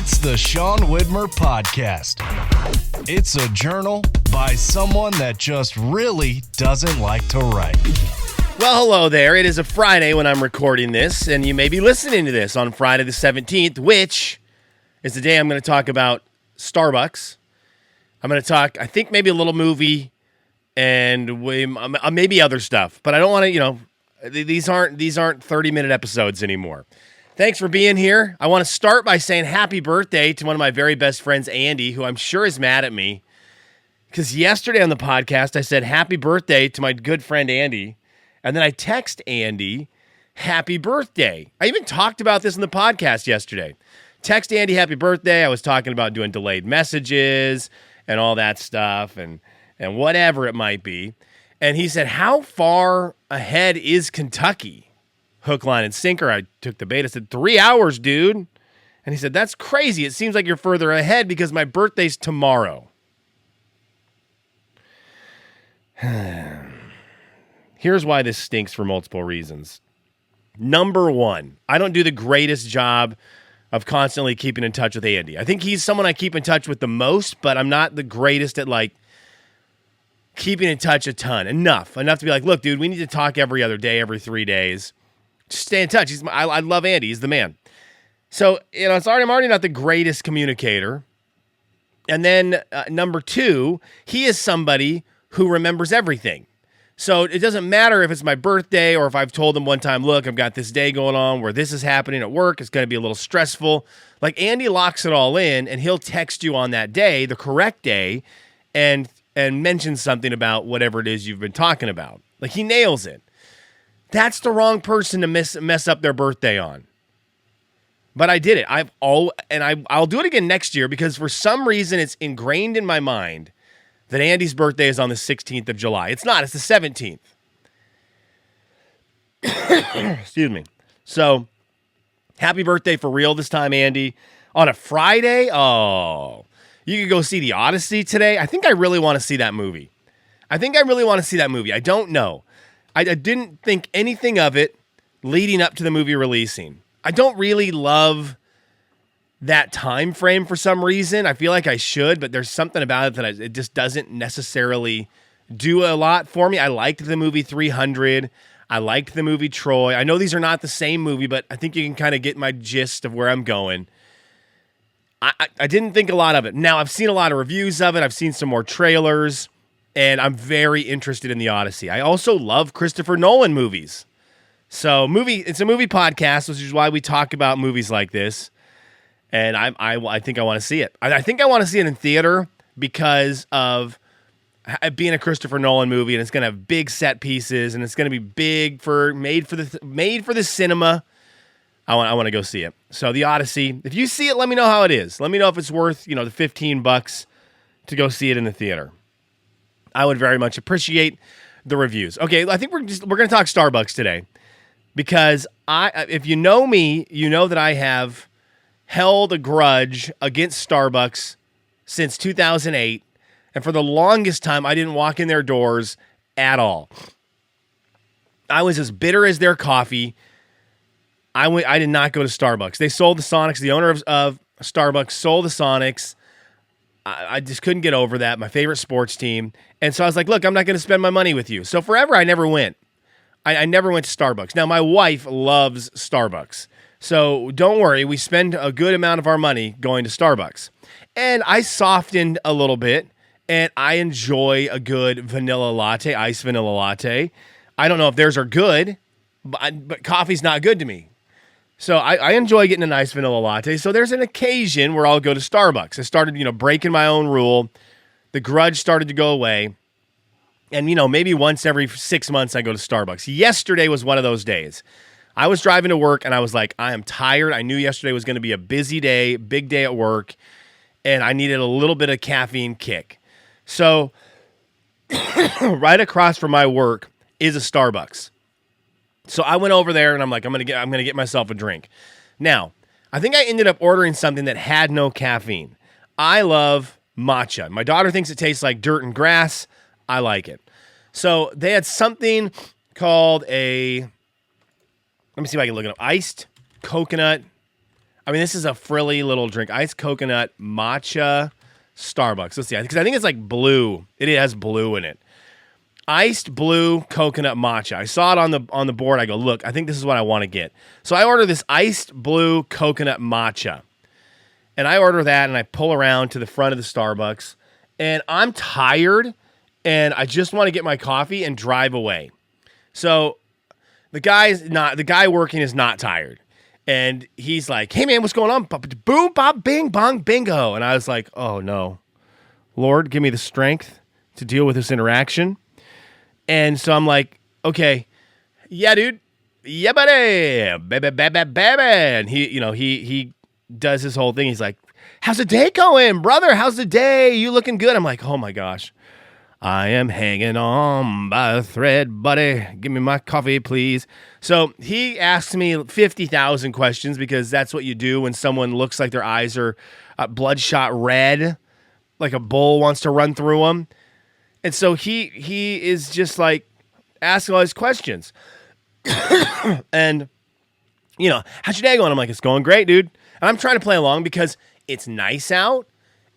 It's the Sean Widmer Podcast. It's a journal by someone that just really doesn't like to write. Well, hello there. It is a Friday when I'm recording this, and you may be listening to this on Friday the 17th, which is the day I'm going to talk about Starbucks. I'm going to talk, I think, maybe a little movie and maybe other stuff, but I don't want to, these aren't 30-minute episodes anymore. Thanks for being here. I want to start by saying happy birthday to one of my very best friends, Andy, who I'm sure is mad at me. Because yesterday on the podcast, I said happy birthday to my good friend, Andy. And then I text Andy, happy birthday. I even talked about this in the podcast yesterday. Text Andy, happy birthday. I was talking about doing delayed messages and all that stuff and whatever it might be. And he said, how far ahead is Kentucky? Hook, line, and sinker. I took the bait. I said, 3 hours, dude. And he said, that's crazy. It seems like you're further ahead because my birthday's tomorrow. Here's why this stinks for multiple reasons. Number one, I don't do the greatest job of constantly keeping in touch with Andy. I think he's someone I keep in touch with the most, but I'm not the greatest at keeping in touch a ton. Enough to be like, look, dude, we need to talk every other day, every 3 days. Just stay in touch. I love Andy. He's the man. So, I'm already not the greatest communicator. And then number two, he is somebody who remembers everything. So it doesn't matter if it's my birthday or if I've told him one time, look, I've got this day going on where this is happening at work. It's going to be a little stressful. Like Andy locks it all in and he'll text you on that day, the correct day, and mention something about whatever it is you've been talking about. Like he nails it. That's the wrong person to mess up their birthday on. But I did it. I'll do it again next year because for some reason it's ingrained in my mind that Andy's birthday is on the 16th of July. It's not. It's the 17th. Excuse me. So, happy birthday for real this time, Andy. On a Friday? Oh, you could go see the Odyssey today. I think I really want to see that movie. I don't know. I didn't think anything of it leading up to the movie releasing. I don't really love that time frame for some reason. I feel like I should, but there's something about it that it just doesn't necessarily do a lot for me. I liked the movie 300. I liked the movie Troy. I know these are not the same movie, but I think you can kind of get my gist of where I'm going. I didn't think a lot of it. Now, I've seen a lot of reviews of it. I've seen some more trailers. And I'm very interested in the Odyssey. I also love Christopher Nolan movies. So it's a movie podcast, which is why we talk about movies like this. And I think I want to see it. I think I want to see it in theater because of being a Christopher Nolan movie, and it's going to have big set pieces, and it's going to be made for the cinema. I want to go see it. So the Odyssey. If you see it, let me know how it is. Let me know if it's worth the $15 to go see it in the theater. I would very much appreciate the reviews. Okay, I think we're going to talk Starbucks today because if you know me, you know that I have held a grudge against Starbucks since 2008, and for the longest time, I didn't walk in their doors at all. I was as bitter as their coffee. I did not go to Starbucks. They sold the Sonics. The owner of Starbucks sold the Sonics. I just couldn't get over that. My favorite sports team. And so I was like, look, I'm not going to spend my money with you. So forever, I never went. I never went to Starbucks. Now, my wife loves Starbucks. So don't worry. We spend a good amount of our money going to Starbucks. And I softened a little bit. And I enjoy a good vanilla latte, iced vanilla latte. I don't know if theirs are good, but coffee's not good to me. So I enjoy getting a nice vanilla latte. So there's an occasion where I'll go to Starbucks. I started, breaking my own rule. The grudge started to go away. And, maybe once every 6 months I go to Starbucks. Yesterday was one of those days. I was driving to work and I was like, I am tired. I knew yesterday was going to be a busy day, big day at work. And I needed a little bit of caffeine kick. So right across from my work is a Starbucks. So I went over there and I'm like, I'm gonna get myself a drink. Now, I think I ended up ordering something that had no caffeine. I love matcha. My daughter thinks it tastes like dirt and grass. I like it. So they had something called let me see if I can look it up. Iced coconut I mean, this is a frilly little drink. Iced coconut matcha Starbucks. Let's see, because I think it's like blue. It has blue in it. Iced blue coconut matcha. I saw it on the board. I go, look, I think this is what I want to get. So I order this iced blue coconut matcha. And I order that, and I pull around to the front of the Starbucks. And I'm tired, and I just want to get my coffee and drive away. So the guy working is not tired. And he's like, hey, man, what's going on? Boom, bop, bing, bong, bingo. And I was like, oh, no. Lord, give me the strength to deal with this interaction. And so I'm like, okay, yeah, dude. Yeah, buddy. Baby. And he does his whole thing. He's like, how's the day going, brother? How's the day? You looking good? I'm like, oh, my gosh. I am hanging on by a thread, buddy. Give me my coffee, please. So he asks me 50,000 questions because that's what you do when someone looks like their eyes are bloodshot red, like a bull wants to run through them. And so he is just like asking all these questions. And, how's your day going? I'm like, it's going great, dude. And I'm trying to play along because it's nice out.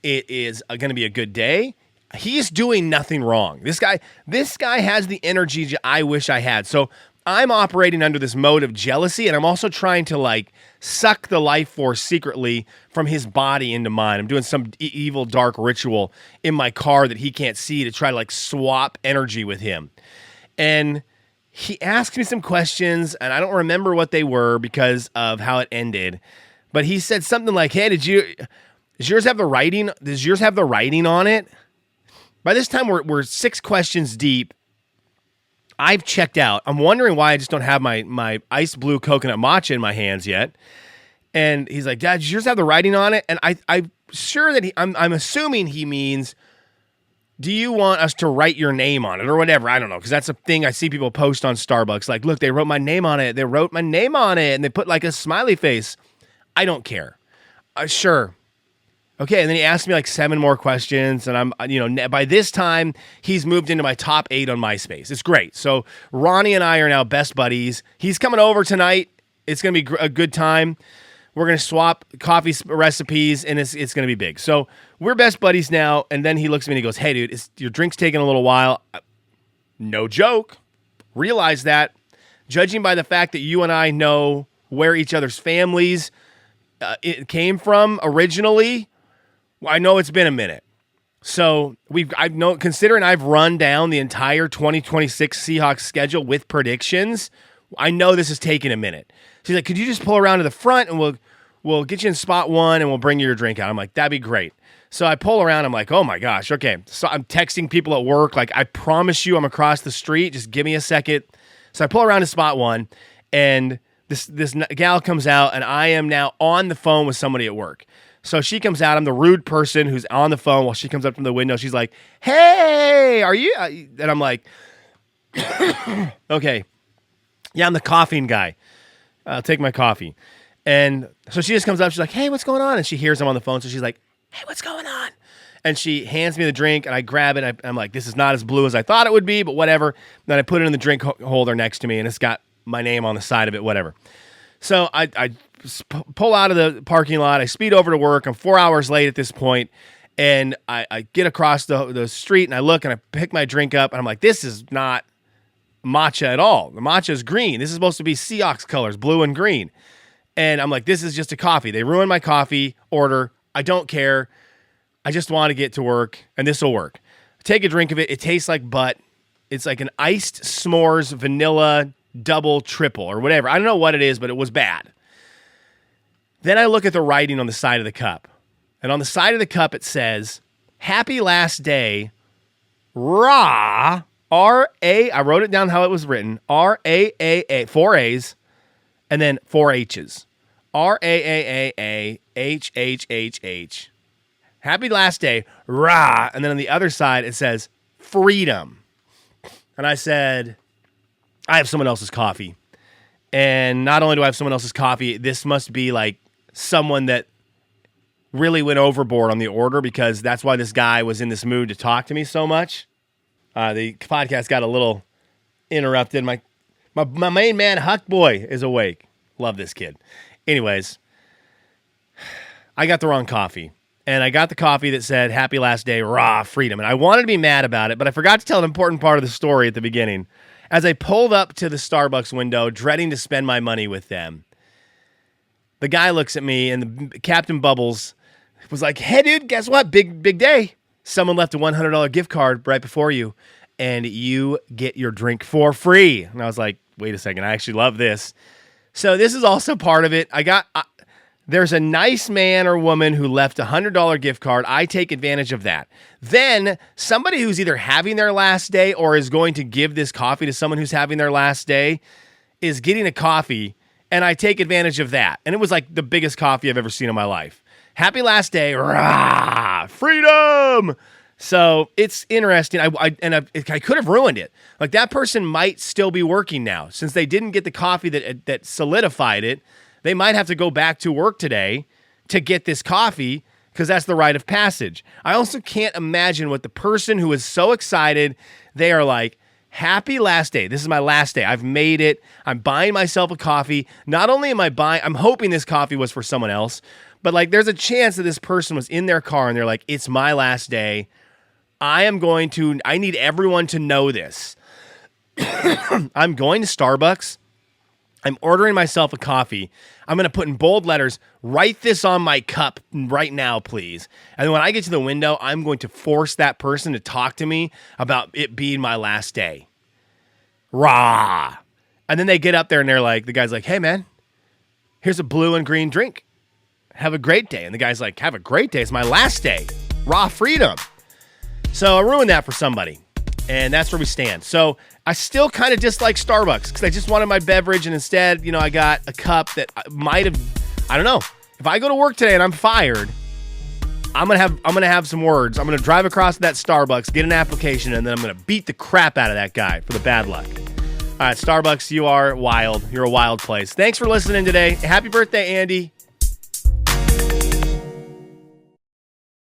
It is going to be a good day. He's doing nothing wrong. This guy has the energy I wish I had. So I'm operating under this mode of jealousy, and I'm also trying to suck the life force secretly from his body into mine. I'm doing some evil dark ritual in my car that he can't see to try to swap energy with him. And he asked me some questions, and I don't remember what they were because of how it ended. But he said something like, "Hey, does yours have the writing? Does yours have the writing on it?" By this time, we're 6 questions deep. I've checked out. I'm wondering why I just don't have my ice blue coconut matcha in my hands yet. And he's like, Dad, does yours have the writing on it? And I'm sure that I'm assuming he means, do you want us to write your name on it or whatever? I don't know, because that's a thing I see people post on Starbucks. Like, look, they wrote my name on it. They wrote my name on it, and they put a smiley face. I don't care. Sure. Okay, and then he asked me 7 more questions, and I'm, by this time, he's moved into my top 8 on MySpace. It's great. So Ronnie and I are now best buddies. He's coming over tonight. It's going to be a good time. We're going to swap coffee recipes, and it's going to be big. So we're best buddies now, and then he looks at me and he goes, hey, dude, your drink's taking a little while. No joke. Realize that. Judging by the fact that you and I know where each other's families it came from originally, I know it's been a minute. So considering I've run down the entire 2026 Seahawks schedule with predictions, I know this is taking a minute. She's like, could you just pull around to the front and we'll get you in spot 1 and we'll bring you your drink out. I'm like, that'd be great. So I pull around. I'm like, oh my gosh. Okay. So I'm texting people at work. I promise you I'm across the street. Just give me a second. So I pull around to spot 1 and this gal comes out and I am now on the phone with somebody at work. So she comes out. I'm the rude person who's on the phone while she comes up from the window. She's like, hey, are you? And I'm like, okay. Yeah, I'm the coughing guy. I'll take my coffee. And so she just comes up. She's like, hey, what's going on? And she hears I'm on the phone. So she's like, hey, what's going on? And she hands me the drink, and I grab it. I'm like, this is not as blue as I thought it would be, but whatever. Then I put it in the drink holder next to me, and it's got my name on the side of it, whatever. So I pull out of the parking lot. I speed over to work. I'm 4 hours late at this point, and I get across the street, and I look, and I pick my drink up, and I'm like, this is not matcha at all. The matcha is green. This is supposed to be Seahawks colors, blue and green. And I'm like, this is just a coffee. They ruined my coffee order. I don't care. I just want to get to work, and this will work. Take a drink of it. It tastes like butt. It's like an iced s'mores vanilla double triple or whatever. I don't know what it is, but it was bad. Then I look at the writing on the side of the cup. And on the side of the cup, it says, happy last day, rah, R-A, I wrote it down how it was written, R-A-A-A, 4 A's, and then 4 H's. R-A-A-A-A, H-H-H-H. Happy last day, rah. And then on the other side, it says freedom. And I said, I have someone else's coffee. And not only do I have someone else's coffee, this must be someone that really went overboard on the order, because that's why this guy was in this mood to talk to me so much. The podcast got a little interrupted. My main man, Huck Boy, is awake. Love this kid. Anyways, I got the wrong coffee. And I got the coffee that said, happy last day, rah, freedom. And I wanted to be mad about it, but I forgot to tell an important part of the story at the beginning. As I pulled up to the Starbucks window, dreading to spend my money with them, the guy looks at me, and the Captain Bubbles was like, hey, dude, guess what? Big day. Someone left a $100 gift card right before you, and you get your drink for free. And I was like, wait a second, I actually love this. So this is also part of it. There's a nice man or woman who left a $100 gift card. I take advantage of that. Then somebody who's either having their last day or is going to give this coffee to someone who's having their last day is getting a coffee, and I take advantage of that. And it was like the biggest coffee I've ever seen in my life. Happy last day, rah, freedom. So it's interesting. I could have ruined it. Like, that person might still be working now since they didn't get the coffee that solidified it. They might have to go back to work today to get this coffee because that's the rite of passage. I also can't imagine what the person who is so excited, they are like, happy last day. This is my last day. I've made it. I'm buying myself a coffee. Not only am I buying, I'm hoping this coffee was for someone else, but like there's a chance that this person was in their car and they're like, it's my last day. I need everyone to know this. I'm going to Starbucks. I'm ordering myself a coffee. I'm going to put in bold letters, write this on my cup right now, please. And then when I get to the window, I'm going to force that person to talk to me about it being my last day. Rah. And then they get up there and the guy's like, hey man, here's a blue and green drink. Have a great day. And the guy's like, have a great day. It's my last day. Raw freedom. So I ruined that for somebody. And that's where we stand. So I still kind of dislike Starbucks because I just wanted my beverage, and instead, I got a cup that might have, I don't know. If I go to work today and I'm fired, I'm gonna have some words. I'm gonna drive across to that Starbucks, get an application, and then I'm gonna beat the crap out of that guy for the bad luck. All right, Starbucks, you are wild. You're a wild place. Thanks for listening today. Happy birthday, Andy.